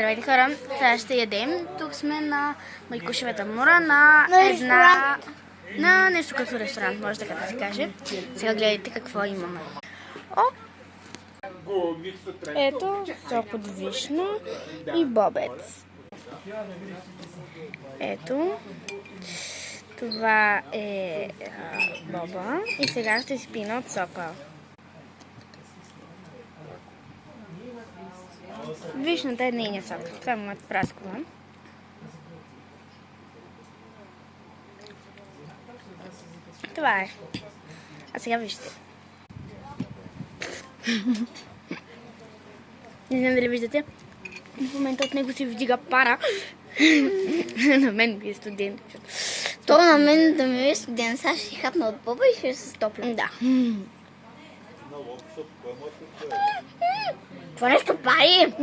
Здравейте хора, сега ще ядем. Тук сме на Майкушевата мора на нещо като ресторант, може така да се каже. Сега гледайте какво имаме. О! Ето, сок от вишна и бобец. Ето, това е боба и сега ще си пина от сока. Вишната е нейния сок. Това е моят праскова. Това е. А сега вижте. Не знам дали виждате. В момента от него се вдига пара. На мен ми е студен. То на мен да ми е студен. Сега ще хапна от боба и ще се стопля. Да. Това нещо пари.